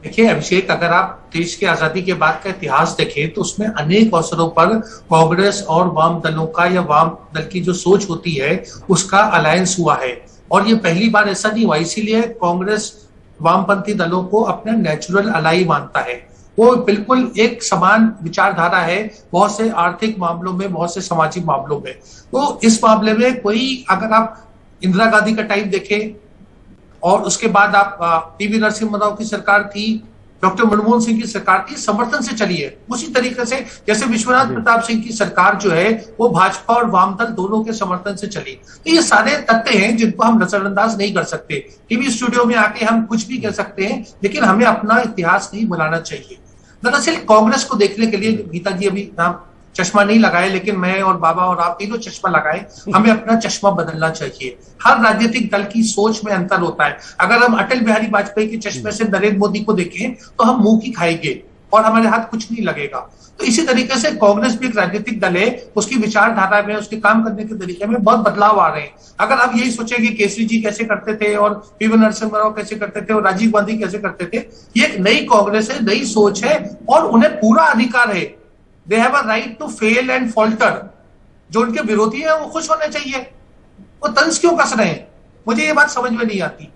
देखिए अभिषेक, अगर आप देश की आजादी के बाद का इतिहास देखें तो उसमें अनेक अवसरों पर कांग्रेस और वाम दलों का या वाम दल की जो सोच होती है उसका अलायंस हुआ है, और ये पहली बार ऐसा नहीं हुआ। इसीलिए कांग्रेस वामपंथी दलों को अपना नेचुरल अलाई मानता है, वो बिल्कुल एक समान विचारधारा है बहुत से आर्थिक मामलों में, बहुत से सामाजिक मामलों में। तो इस मामले में कोई, अगर आप इंदिरा गांधी का टाइम देखें और उसके बाद आप पीवी नरसिम्हा राव की सरकार थी, डॉक्टर मनमोहन सिंह की सरकार थी, समर्थन से चली है। उसी तरीके से जैसे विश्वनाथ प्रताप सिंह की सरकार जो है वो भाजपा और वामदल दोनों के समर्थन से चली। तो ये सारे तथ्य हैं जिनको हम नजरअंदाज नहीं कर सकते। टीवी स्टूडियो में आके हम कुछ भी कह सकते हैं, लेकिन हमें अपना इतिहास नहीं भुलाना चाहिए। दरअसल कांग्रेस को देखने के लिए, गीता जी अभी नाम चश्मा नहीं लगाए, लेकिन मैं और बाबा और आप तीनों चश्मा लगाए, हमें अपना चश्मा बदलना चाहिए। हर राजनीतिक दल की सोच में अंतर होता है। अगर हम अटल बिहारी वाजपेयी के चश्मे से नरेंद्र मोदी को देखें तो हम मुंह की खाएंगे और हमारे हाथ कुछ नहीं लगेगा। तो इसी तरीके से कांग्रेस भी एक राजनीतिक दल है, उसकी विचारधारा में, उसके काम करने के तरीके में बहुत बदलाव आ रहे हैं। अगर आप यही सोचें कि केसरी जी कैसे करते थे और पीवी नरसिम्हा राव कैसे करते थे और राजीव गांधी कैसे करते थे, ये एक नई कांग्रेस है, नई सोच है, और उन्हें पूरा अधिकार है, they have a right to fail and falter. जो उनके विरोधी है वो खुश होने चाहिए, वो तंज क्यों कस रहे हैं, मुझे ये बात समझ में नहीं आती।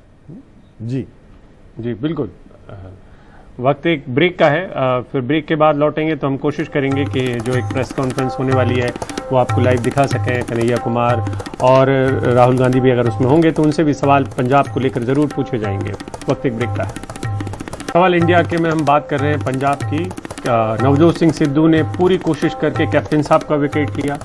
जी जी बिल्कुल। वक्त एक ब्रेक का है, फिर ब्रेक के बाद लौटेंगे तो हम कोशिश करेंगे कि जो एक प्रेस कॉन्फ्रेंस होने वाली है वो आपको लाइव दिखा सकें। कन्हैया कुमार और राहुल गांधी भी अगर उसमें होंगे तो उनसे भी सवाल पंजाब को लेकर जरूर पूछे जाएंगे। वक्त एक ब्रेक का है। सवाल इंडिया के में हम बात कर रहे हैं पंजाब की। नवजोत सिंह सिद्धू ने पूरी कोशिश करके कैप्टन साहब का विकेट लिया,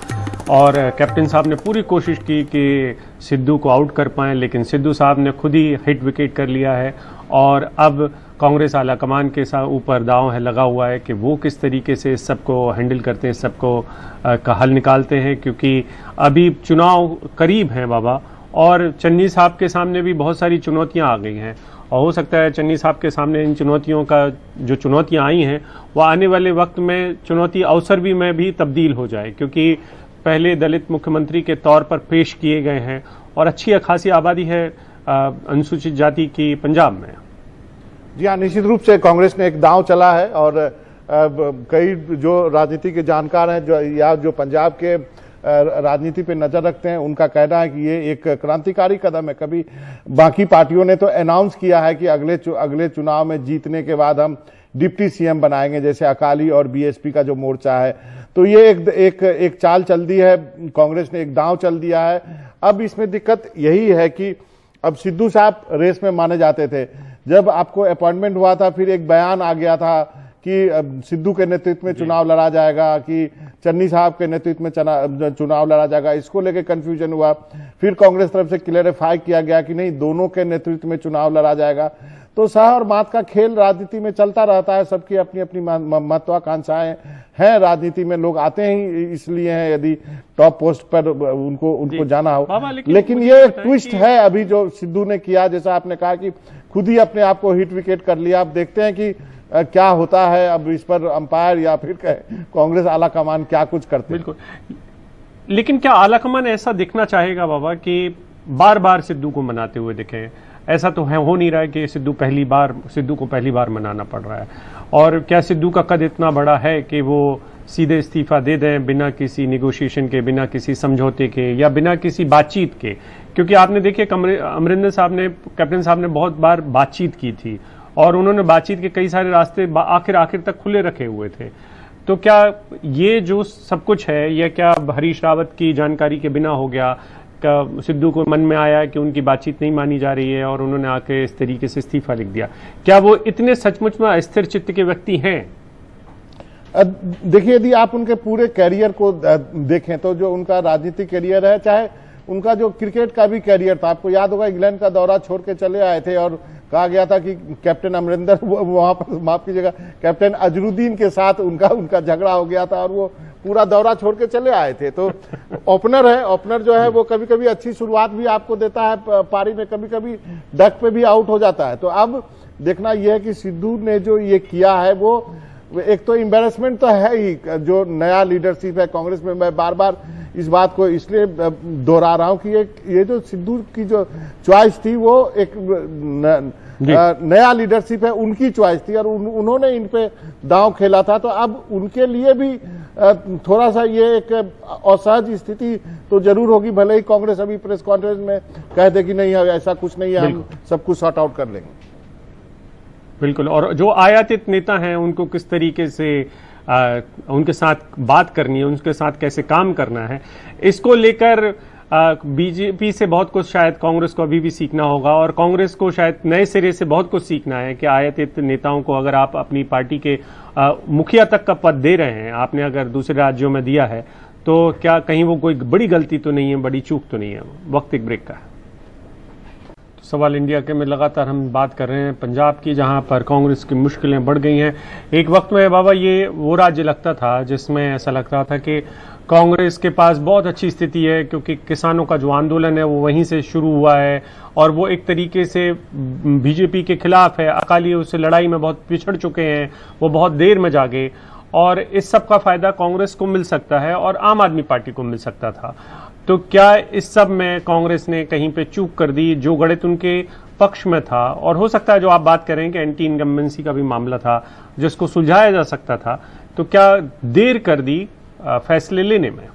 और कैप्टन साहब ने पूरी कोशिश की कि सिद्धू को आउट कर पाएं, लेकिन सिद्धू साहब ने खुद ही हिट विकेट कर लिया है। और अब कांग्रेस आला कमान के ऊपर दांव है लगा हुआ है कि वो किस तरीके से इस सबको हैंडल करते हैं, सबको का हल निकालते हैं, क्योंकि अभी चुनाव करीब हैं बाबा, और चन्नी साहब के सामने भी बहुत सारी चुनौतियां आ गई हैं, और हो सकता है चन्नी साहब के सामने इन चुनौतियों का जो चुनौतियां आई हैं वो आने वाले वक्त में चुनौती अवसर भी में भी तब्दील हो जाए, क्योंकि पहले दलित मुख्यमंत्री के तौर पर पेश किए गए हैं और अच्छी खासी आबादी है अनुसूचित जाति की पंजाब में? जी हाँ, निश्चित रूप से कांग्रेस ने एक दांव चला है और कई जो राजनीति के जानकार हैं जो पंजाब के राजनीति पे नजर रखते हैं, उनका कहना है कि ये एक क्रांतिकारी कदम है। कभी बाकी पार्टियों ने तो अनाउंस किया है कि अगले चुनाव में जीतने के बाद हम डिप्टी सीएम बनाएंगे, जैसे अकाली और बीएसपी का जो मोर्चा है। तो ये एक चाल चल दी है, कांग्रेस ने एक दांव चल दिया है। अब इसमें दिक्कत यही है कि अब सिद्धू साहब रेस में माने जाते थे। जब आपको अपॉइंटमेंट हुआ था, फिर एक बयान आ गया था कि सिद्धू के नेतृत्व में चुनाव लड़ा जाएगा, कि चन्नी साहब के नेतृत्व में चुनाव लड़ा जाएगा। इसको लेकर कंफ्यूजन हुआ। फिर कांग्रेस तरफ से क्लैरिफाई किया गया कि नहीं, दोनों के नेतृत्व में चुनाव लड़ा जाएगा। तो सह और मात का खेल राजनीति में चलता रहता है। सबकी अपनी अपनी महत्वाकांक्षाएं हैं राजनीति में। लोग आते ही इसलिए हैं यदि टॉप पोस्ट पर उनको जाना हो। लेकिन ये एक ट्विस्ट है अभी जो सिद्धू ने किया, जैसा आपने कहा कि खुद ही अपने आप को हिट विकेट कर लिया। आप देखते हैं कि क्या होता है। अब इस पर अंपायर या फिर कांग्रेस आला कमान क्या कुछ करते हैं। बिल्कुल, लेकिन क्या आला कमान ऐसा दिखना चाहेगा बाबा कि बार बार सिद्धू को मनाते हुए दिखे? ऐसा तो हो नहीं रहा है कि सिद्धू को पहली बार मनाना पड़ रहा है। और क्या सिद्धू का कद इतना बड़ा है कि वो सीधे इस्तीफा दे दें बिना किसी निगोशिएशन के, बिना किसी समझौते के या बिना किसी बातचीत के? क्योंकि आपने देखिए अमरिंदर साहब ने, कैप्टन साहब ने बहुत बार बातचीत की थी और उन्होंने बातचीत के कई सारे रास्ते आखिर तक खुले रखे हुए थे। तो क्या ये जो सब कुछ है, यह क्या हरीश रावत की जानकारी के बिना हो गया? क्या सिद्धू को मन में आया कि उनकी बातचीत नहीं मानी जा रही है और उन्होंने आके इस तरीके से इस्तीफा लिख दिया? क्या वो इतने सचमुच में अस्थिर चित्त के व्यक्ति हैं? देखिए, यदि आप उनके पूरे कैरियर को देखें तो जो उनका राजनीतिक कैरियर है, चाहे उनका जो क्रिकेट का भी कैरियर था, आपको याद होगा इंग्लैंड का दौरा छोड़ के चले आए थे और कहा गया था कि कैप्टन अमरिंदर, वहां पर माफ कीजिएगा, कैप्टन अजरुद्दीन के साथ उनका झगड़ा हो गया था और वो पूरा दौरा छोड़ के चले आए थे। तो ओपनर है, ओपनर जो है वो कभी कभी अच्छी शुरुआत भी आपको देता है पारी में, कभी कभी डक पे भी आउट हो जाता है। तो अब देखना यह है कि सिद्धू ने जो ये किया है वो एक तो एम्बेरसमेंट तो है ही। जो नया लीडरशिप है कांग्रेस में, मैं बार बार इस बात को इसलिए दोहरा रहा हूं कि ये जो सिद्धू की जो चॉइस थी वो एक नया लीडरशिप है, उनकी चॉइस थी और उन्होंने इन पे दांव खेला था। तो अब उनके लिए भी थोड़ा सा ये एक असहज स्थिति तो जरूर होगी, भले ही कांग्रेस अभी प्रेस कॉन्फ्रेंस में कह दे कि नहीं ऐसा कुछ नहीं है, हम सब कुछ सॉर्ट आउट कर लेंगे। बिल्कुल। और जो आयातित नेता हैं उनको किस तरीके से उनके साथ बात करनी है, उनके साथ कैसे काम करना है, इसको लेकर बीजेपी से बहुत कुछ शायद कांग्रेस को अभी भी सीखना होगा और कांग्रेस को शायद नए सिरे से बहुत कुछ सीखना है कि आयातित नेताओं को अगर आप अपनी पार्टी के मुखिया तक का पद दे रहे हैं, आपने अगर दूसरे राज्यों में दिया है, तो क्या कहीं वो कोई बड़ी गलती तो नहीं है, बड़ी चूक तो नहीं है? वक्त एक ब्रेक का है। सवाल इंडिया के में लगातार हम बात कर रहे हैं पंजाब की, जहां पर कांग्रेस की मुश्किलें बढ़ गई हैं। एक वक्त में बाबा ये वो राज्य लगता था जिसमें ऐसा लगता था कि कांग्रेस के पास बहुत अच्छी स्थिति है, क्योंकि किसानों का जो आंदोलन है वो वहीं से शुरू हुआ है और वो एक तरीके से बीजेपी के खिलाफ है। अकाली उससे लड़ाई में बहुत पिछड़ चुके हैं, वो बहुत देर में जागे और इस सब का फायदा कांग्रेस को मिल सकता है और आम आदमी पार्टी को मिल सकता था। तो क्या इस सब में कांग्रेस ने कहीं पे चूक कर दी? जो गणित उनके पक्ष में था, और हो सकता है जो आप बात करें कि एंटी इनकम्बेंसी का भी मामला था जिसको सुलझाया जा सकता था, तो क्या देर कर दी फैसले लेने में?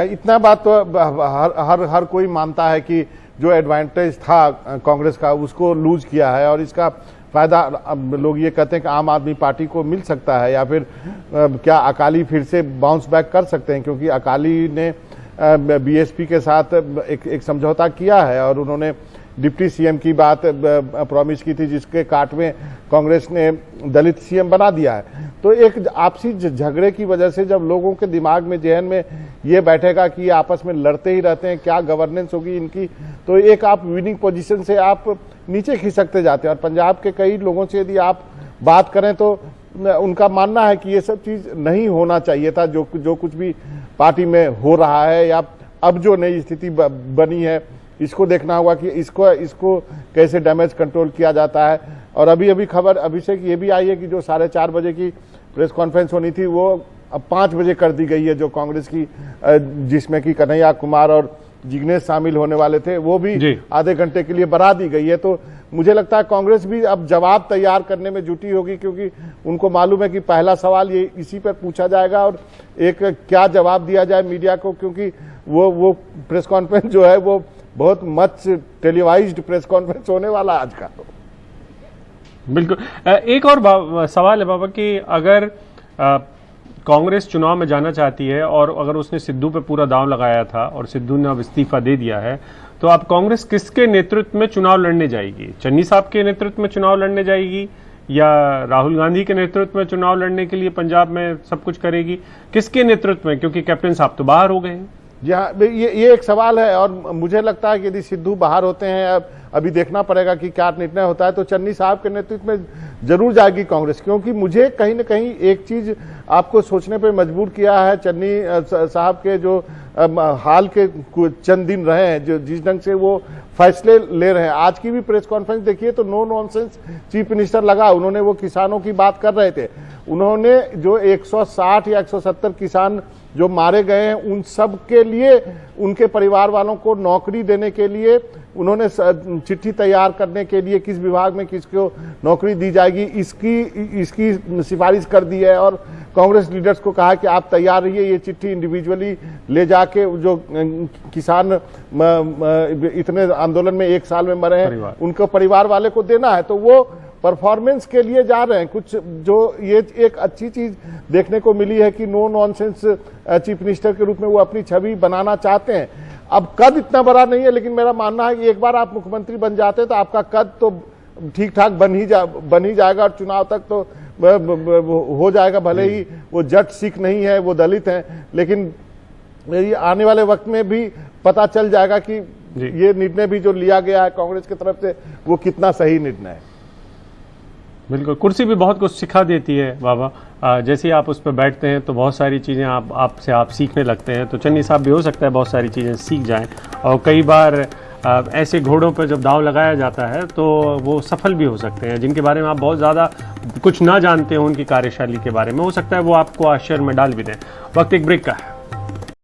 इतना बात तो हर कोई मानता है कि जो एडवांटेज था कांग्रेस का उसको लूज किया है और इसका फायदा अब लोग ये कहते हैं कि आम आदमी पार्टी को मिल सकता है या फिर क्या अकाली फिर से बाउंस बैक कर सकते हैं, क्योंकि अकाली ने बीएसपी के साथ एक समझौता किया है और उन्होंने डिप्टी सीएम की बात प्रॉमिस की थी, जिसके काट में कांग्रेस ने दलित सीएम बना दिया है। तो एक आपसी झगड़े की वजह से जब लोगों के दिमाग में, जहन में ये बैठेगा कि ये आपस में लड़ते ही रहते हैं, क्या गवर्नेंस होगी इनकी, तो एक आप विनिंग पोजीशन से आप नीचे खिसकते जाते हैं। और पंजाब के कई लोगों से यदि आप बात करें तो उनका मानना है कि ये सब चीज नहीं होना चाहिए था, जो कुछ भी पार्टी में हो रहा है या अब जो नई स्थिति बनी है, इसको देखना होगा कि इसको कैसे डैमेज कंट्रोल किया जाता है। और अभी खबर अभिषेक ये भी आई है कि जो 4:30 बजे की प्रेस कॉन्फ्रेंस होनी थी वो अब 5 बजे कर दी गई है, जो कांग्रेस की, जिसमें कि कन्हैया कुमार और जिग्नेश शामिल होने वाले थे, वो भी जी। आधे घंटे के लिए बढ़ा दी गई है। तो मुझे लगता है कांग्रेस भी अब जवाब तैयार करने में जुटी होगी, क्योंकि उनको मालूम है कि पहला सवाल ये इसी पर पूछा जाएगा और एक क्या जवाब दिया जाए मीडिया को, क्योंकि वो प्रेस कॉन्फ्रेंस जो है वो बहुत मच टेलीवाइज्ड प्रेस कॉन्फ्रेंस होने वाला आज का। बिल्कुल। एक और सवाल है बाबा कि अगर कांग्रेस चुनाव में जाना चाहती है और अगर उसने सिद्धू पे पूरा दांव लगाया था और सिद्धू ने अब इस्तीफा दे दिया है, तो अब कांग्रेस किसके नेतृत्व में चुनाव लड़ने जाएगी? चन्नी साहब के नेतृत्व में चुनाव लड़ने जाएगी या राहुल गांधी के नेतृत्व में चुनाव लड़ने के लिए पंजाब में सब कुछ करेगी? किसके नेतृत्व में, क्योंकि कैप्टन साहब तो बाहर हो गए हैं। जी हाँ, ये एक सवाल है और मुझे लगता है कि यदि सिद्धू बाहर होते हैं, अभी देखना पड़ेगा कि क्या निर्णय होता है, तो चन्नी साहब के नेतृत्व में जरूर जाएगी कांग्रेस। क्योंकि मुझे कहीं न कहीं एक चीज आपको सोचने पे मजबूर किया है, चन्नी साहब के जो हाल के चंद दिन रहे हैं, जो जिस ढंग से वो फैसले ले रहे हैं। आज की भी प्रेस कॉन्फ्रेंस देखिए तो नो नॉनसेंस चीफ मिनिस्टर लगा। उन्होंने वो किसानों की बात कर रहे थे, उन्होंने जो 160 या 170 किसान जो मारे गए हैं उन सब के लिए, उनके परिवार वालों को नौकरी देने के लिए उन्होंने चिट्ठी तैयार करने के लिए किस विभाग में किसको नौकरी दी जाएगी इसकी सिफारिश कर दी है। और कांग्रेस लीडर्स को कहा कि आप तैयार रहिए, ये चिट्ठी इंडिविजुअली ले जाके जो किसान इतने आंदोलन में 1 साल में मरे हैं उनको परिवार वाले को देना है। तो वो परफॉर्मेंस के लिए जा रहे हैं। कुछ जो ये एक अच्छी चीज देखने को मिली है कि नो नॉनसेंस चीफ मिनिस्टर के रूप में वो अपनी छवि बनाना चाहते हैं। अब कद इतना बड़ा नहीं है, लेकिन मेरा मानना है कि एक बार आप मुख्यमंत्री बन जाते हैं तो आपका कद तो ठीक ठाक बन ही जाएगा और चुनाव तक तो हो जाएगा। भले ही वो जट सिख नहीं है, वो दलित हैं, लेकिन आने वाले वक्त में भी पता चल जाएगा कि ये निर्णय भी जो लिया गया है कांग्रेस की तरफ से वो कितना सही निर्णय है। बिल्कुल, कुर्सी भी बहुत कुछ सिखा देती है बाबा। जैसे ही आप उस पर बैठते हैं तो बहुत सारी चीज़ें आप सीखने लगते हैं। तो चन्नी साहब भी हो सकता है बहुत सारी चीज़ें सीख जाएं, और कई बार ऐसे घोड़ों पर जब दांव लगाया जाता है तो वो सफल भी हो सकते हैं। जिनके बारे में आप बहुत ज़्यादा कुछ ना जानते हो उनकी कार्यशैली के बारे में, हो सकता है वो आपको आश्चर्य में डाल भी दें। वक्त एक ब्रेक का है।